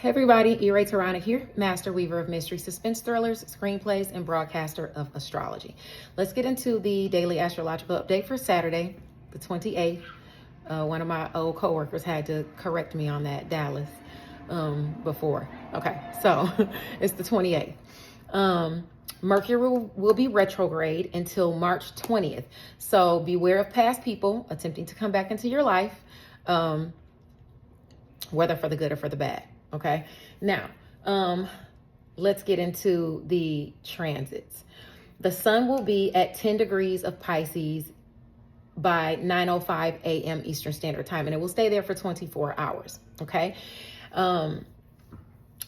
Hey everybody, E. Ray Tarana here, master weaver of mystery, suspense thrillers, screenplays, and broadcaster of astrology. Let's get into the daily astrological update for Saturday, the 28th. One of my old coworkers had to correct me on that, Dallas, before. Okay, so it's the 28th. Mercury will be retrograde until March 20th. So beware of past people attempting to come back into your life, whether for the good or for the bad. Okay, now let's get into the transits. The sun will be at 10 degrees of Pisces by 9:05 a.m. Eastern Standard Time, and it will stay there for 24 hours. Okay,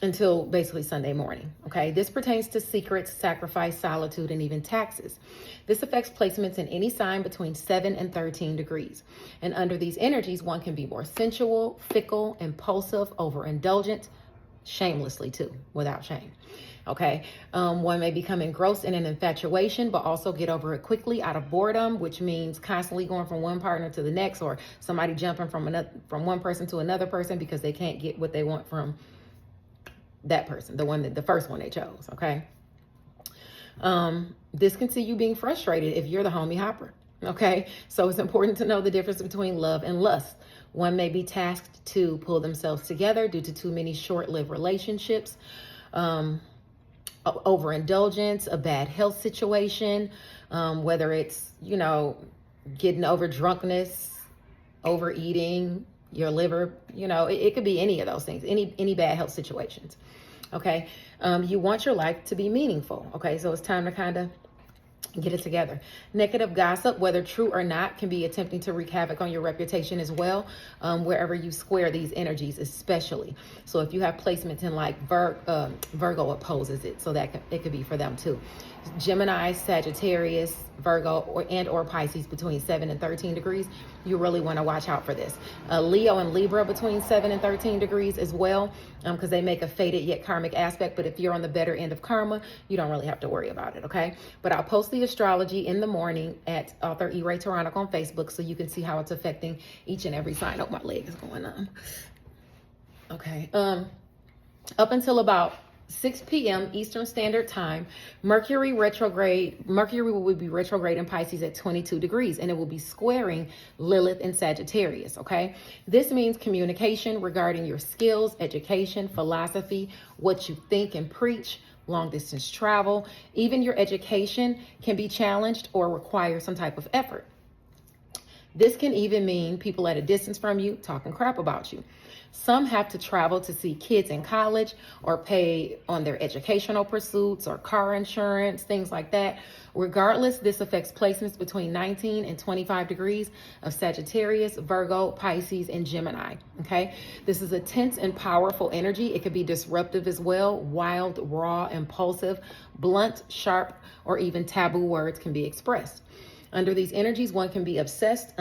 until basically Sunday morning. Okay, this pertains to secrets, sacrifice, solitude, and even taxes. This affects placements in any sign between 7 and 13 degrees. And under these energies, one can be more sensual, fickle, impulsive, overindulgent, shamelessly too, without shame. Okay, one may become engrossed in an infatuation, but also get over it quickly out of boredom, which means constantly going from one partner to the next, or somebody jumping from one person to another person because they can't get what they want from that person, the first one they chose. Okay, this can see you being frustrated if you're the homie hopper. Okay, so it's important to know the difference between love and lust. One may be tasked to pull themselves together due to too many short-lived relationships, overindulgence, a bad health situation, whether it's, getting over drunkenness, overeating, your liver, it could be any of those things, any bad health situations. Okay, you want your life to be meaningful. Okay, so it's time to kind of get it together. Negative gossip, whether true or not, can be attempting to wreak havoc on your reputation as well, wherever you square these energies, especially. So if you have placements in like Virgo opposes it, so that it could be for them too. Gemini, Sagittarius, Virgo, or Pisces between 7 and 13 degrees, you really want to watch out for this. Leo and Libra between 7 and 13 degrees as well, because they make a fated yet karmic aspect. But if you're on the better end of karma, you don't really have to worry about it, okay? But I'll post the astrology in the morning at author E. Ray Tarana on Facebook, so you can see how it's affecting each and every sign. Oh, my leg is going on. Okay. Up until about 6 p.m. Eastern Standard Time, Mercury will be retrograde in Pisces at 22 degrees, and it will be squaring Lilith in Sagittarius, okay? This means communication regarding your skills, education, philosophy, what you think and preach, long distance travel, even your education can be challenged or require some type of effort. This can even mean people at a distance from you talking crap about you. Some have to travel to see kids in college or pay on their educational pursuits or car insurance, things like that. Regardless, this affects placements between 19 and 25 degrees of Sagittarius, Virgo, Pisces, and Gemini. Okay, this is a tense and powerful energy. It could be disruptive as well. Wild, raw, impulsive, blunt, sharp, or even taboo words can be expressed. Under these energies, one can be obsessed,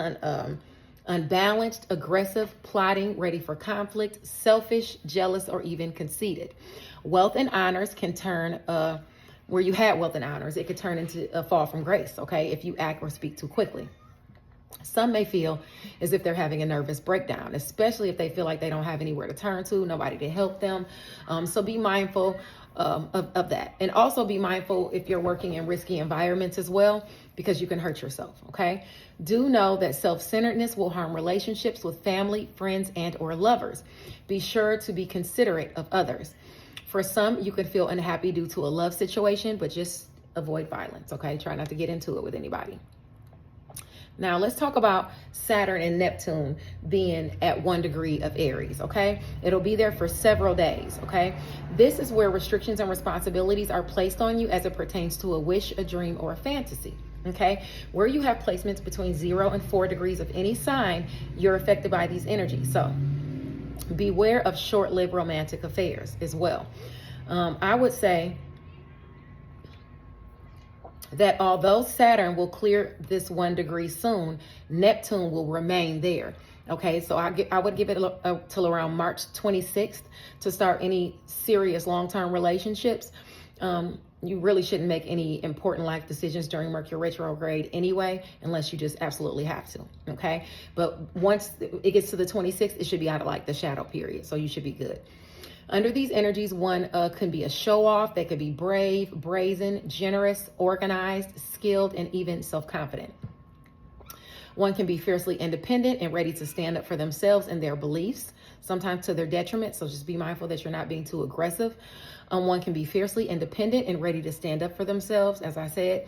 unbalanced, aggressive, plotting, ready for conflict, selfish, jealous, or even conceited. Wealth and honors can turn, where you had wealth and honors, it could turn into a fall from grace, okay, if you act or speak too quickly. Some may feel as if they're having a nervous breakdown, especially if they feel like they don't have anywhere to turn to, nobody to help them. So be mindful of that. And also be mindful if you're working in risky environments as well, because you can hurt yourself, okay? Do know that self-centeredness will harm relationships with family, friends, and or lovers. Be sure to be considerate of others. For some, you could feel unhappy due to a love situation, but just avoid violence, okay? Try not to get into it with anybody. Now, let's talk about Saturn and Neptune being at 1 degree of Aries, okay? It'll be there for several days, okay? This is where restrictions and responsibilities are placed on you as it pertains to a wish, a dream, or a fantasy, okay? Where you have placements between 0 and 4 degrees of any sign, you're affected by these energies. So beware of short-lived romantic affairs as well. I would say that although Saturn will clear this 1 degree soon, Neptune will remain there. Okay, so I would give it till around March 26th to start any serious long-term relationships. you really shouldn't make any important life decisions during Mercury retrograde anyway, unless you just absolutely have to, okay? But once it gets to the 26th, it should be out of like the shadow period, so you should be good. Under these energies, one can be a show-off. They could be brave, brazen, generous, organized, skilled, and even self-confident. One can be fiercely independent and ready to stand up for themselves and their beliefs, sometimes to their detriment, so just be mindful that you're not being too aggressive. One can be fiercely independent and ready to stand up for themselves, as I said.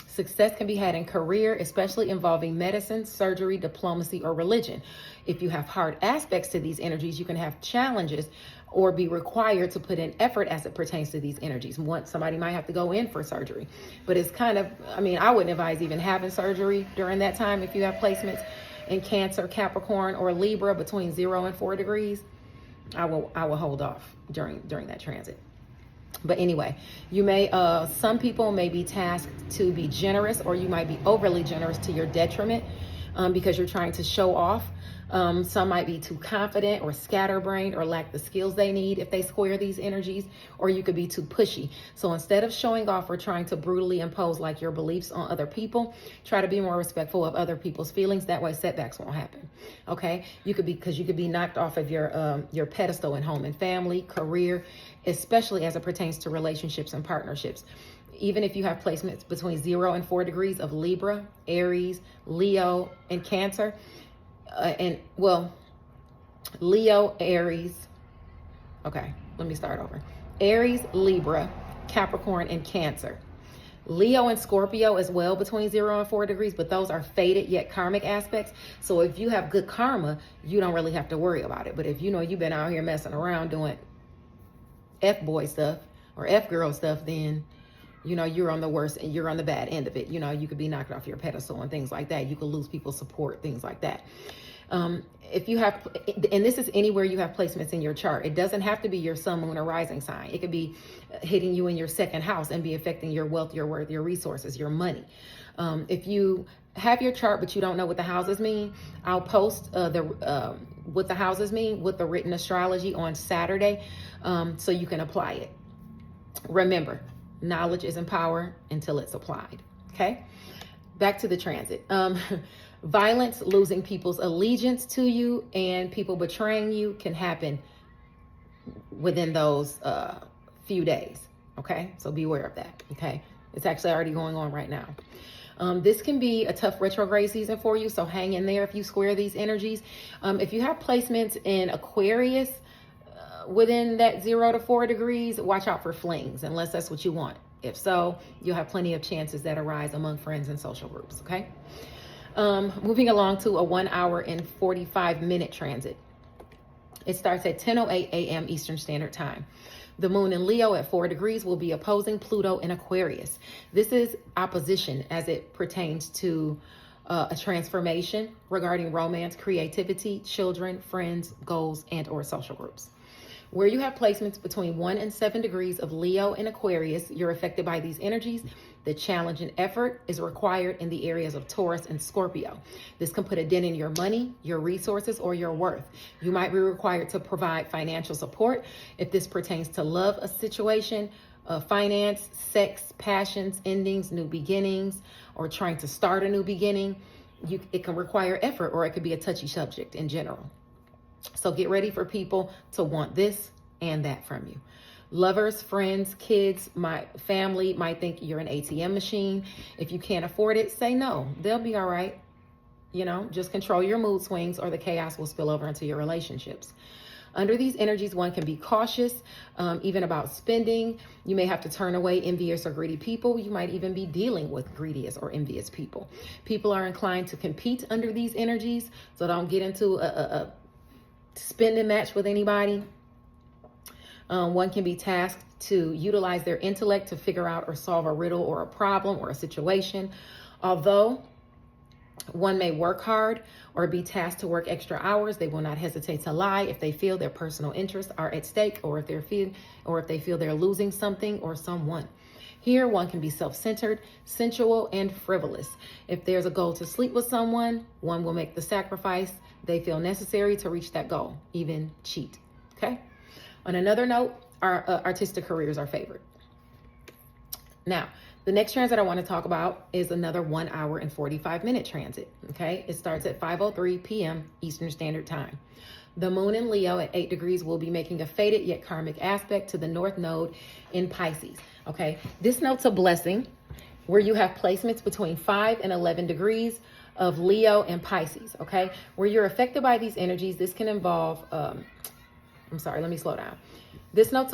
Success can be had in career, especially involving medicine, surgery, diplomacy, or religion. If you have hard aspects to these energies, you can have challenges or be required to put in effort as it pertains to these energies. Somebody might have to go in for surgery, but it's kind of, I wouldn't advise even having surgery during that time if you have placements in Cancer, Capricorn, or Libra between 0 and 4 degrees. I will hold off during that transit. But anyway, you may, some people may be tasked to be generous, or you might be overly generous to your detriment because you're trying to show off. Some might be too confident or scatterbrained or lack the skills they need if they square these energies, or you could be too pushy. So instead of showing off or trying to brutally impose like your beliefs on other people, try to be more respectful of other people's feelings. That way setbacks won't happen. Okay. You could be knocked off of your pedestal in home and family, career, especially as it pertains to relationships and partnerships. Even if you have placements between 0 and 4 degrees of Libra, Aries, Leo, and Cancer, Leo, Aries. Okay, let me start over. Aries, Libra, Capricorn, and Cancer. Leo and Scorpio as well between 0 and 4 degrees, but those are fated yet karmic aspects. So if you have good karma, you don't really have to worry about it. But if you know you've been out here messing around doing F-boy stuff or F-girl stuff, then you're on the worst and you're on the bad end of it. You could be knocked off your pedestal and things like that. You could lose people's support, things like that. If you have, and this is anywhere you have placements in your chart, it doesn't have to be your sun, moon, or rising sign. It could be hitting you in your second house and be affecting your wealth, your worth, your resources, your money. If you have your chart, but you don't know what the houses mean, I'll post what the houses mean with the written astrology on Saturday, so you can apply it. Remember, knowledge isn't power until it's applied. Okay. Back to the transit. Violence, losing people's allegiance to you, and people betraying you can happen within those few days. Okay. So be aware of that. Okay. It's actually already going on right now. This can be a tough retrograde season for you. So hang in there if you square these energies. If you have placements in Aquarius, within that 0 to 4 degrees, watch out for flings, unless that's what you want. If so, you'll have plenty of chances that arise among friends and social groups. Okay. Moving along to a 1 hour and 45-minute transit. It starts at 10:08 a.m. Eastern Standard Time. The moon in Leo at 4 degrees will be opposing Pluto in Aquarius. This is opposition as it pertains to a transformation regarding romance, creativity, children, friends, goals, and or social groups. Where you have placements between 1 and 7 degrees of Leo and Aquarius, you're affected by these energies. The challenge and effort is required in the areas of Taurus and Scorpio. This can put a dent in your money, your resources, or your worth. You might be required to provide financial support if this pertains to love, a situation, finance, sex, passions, endings, new beginnings, or trying to start a new beginning. It can require effort, or it could be a touchy subject in general. So get ready for people to want this and that from you. Lovers, friends, kids, my family might think you're an ATM machine. If you can't afford it, say no. They'll be all right. Just control your mood swings, or the chaos will spill over into your relationships. Under these energies, one can be cautious, even about spending. You may have to turn away envious or greedy people. You might even be dealing with greediest or envious people. People are inclined to compete under these energies, so don't get into a spending match with anybody. One can be tasked to utilize their intellect to figure out or solve a riddle or a problem or a situation. Although one may work hard or be tasked to work extra hours, they will not hesitate to lie if they feel their personal interests are at stake, or if they feel they're losing something or someone. Here, one can be self-centered, sensual, and frivolous. If there's a goal to sleep with someone, one will make the sacrifice they feel necessary to reach that goal, even cheat. Okay. On another note, our artistic careers are favored. Now, the next transit I want to talk about is another 1 hour and 45-minute transit. Okay, it starts at 5:03 p.m. Eastern Standard Time. The moon in Leo at 8 degrees will be making a fated yet karmic aspect to the North Node in Pisces. Okay, this note's a blessing where you have placements between 5 and 11 degrees of Leo and Pisces. Okay, where you're affected by these energies, this can involve, I'm sorry, let me slow down. This note's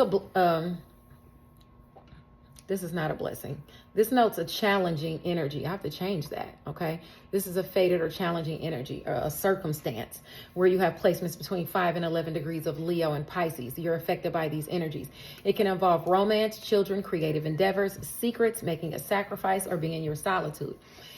this is not a blessing. This note's a challenging energy. I have to change that, okay? This is a fated or challenging energy, or a circumstance where you have placements between 5 and 11 degrees of Leo and Pisces. You're affected by these energies. It can involve romance, children, creative endeavors, secrets, making a sacrifice, or being in your solitude.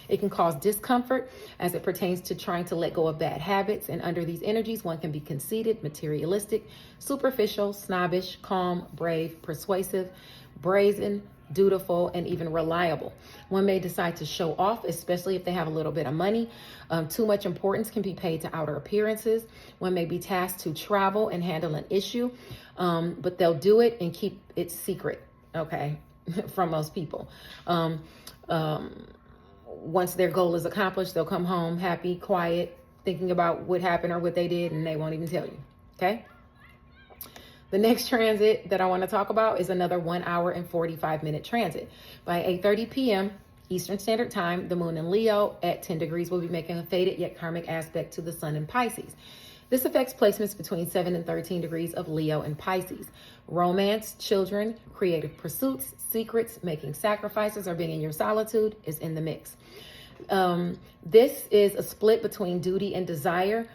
It can cause discomfort as it pertains to trying to let go of bad habits. And under these energies, one can be conceited, materialistic, superficial, snobbish, calm, brave, persuasive, brazen, dutiful, and even reliable. One may decide to show off, especially if they have a little bit of money. Too much importance can be paid to outer appearances. One may be tasked to travel and handle an issue, but they'll do it and keep it secret, okay, from most people. Once their goal is accomplished, they'll come home happy, quiet, thinking about what happened or what they did, and they won't even tell you, okay? The next transit that I want to talk about is another 1 hour and 45-minute transit. By 8:30 p.m. Eastern Standard Time, the moon in Leo at 10 degrees will be making a fated yet karmic aspect to the sun in Pisces. This affects placements between 7 and 13 degrees of Leo and Pisces. Romance, children, creative pursuits, secrets, making sacrifices, or being in your solitude is in the mix. This is a split between duty and desire,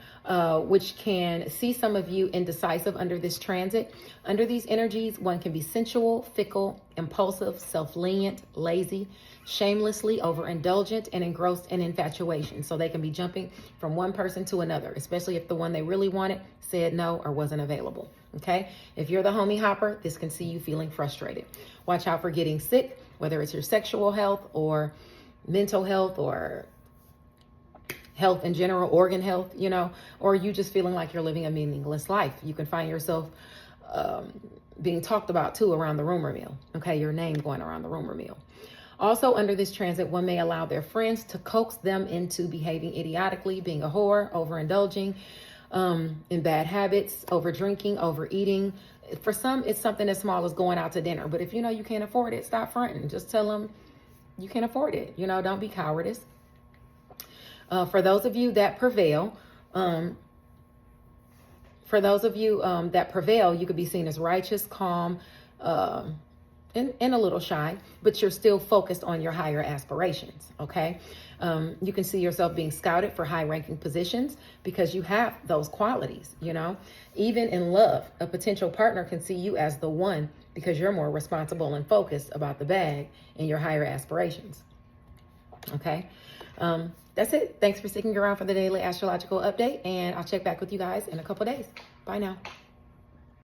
which can see some of you indecisive under this transit. Under these energies, one can be sensual, fickle, impulsive, self-lenient, lazy, shamelessly overindulgent, and engrossed in infatuation. So they can be jumping from one person to another, especially if the one they really wanted said no or wasn't available. Okay, if you're the homie hopper, this can see you feeling frustrated. Watch out for getting sick, whether it's your sexual health or mental health or health in general, organ health, you know, or you just feeling like you're living a meaningless life. You can find yourself being talked about too around the rumor mill. Okay, your name going around the rumor mill. Also, under this transit, one may allow their friends to coax them into behaving idiotically, being a whore, overindulging in bad habits, over drinking, overeating. For some, it's something as small as going out to dinner. But if you know you can't afford it, stop fronting. Just tell them you can't afford it. You know, don't be cowardice. For those of you that prevail, you could be seen as righteous, calm, and a little shy, but you're still focused on your higher aspirations, okay? You can see yourself being scouted for high-ranking positions because you have those qualities, you know? Even in love, a potential partner can see you as the one because you're more responsible and focused about the bag and your higher aspirations, okay? That's it. Thanks for sticking around for the daily astrological update, and I'll check back with you guys in a couple days. Bye now.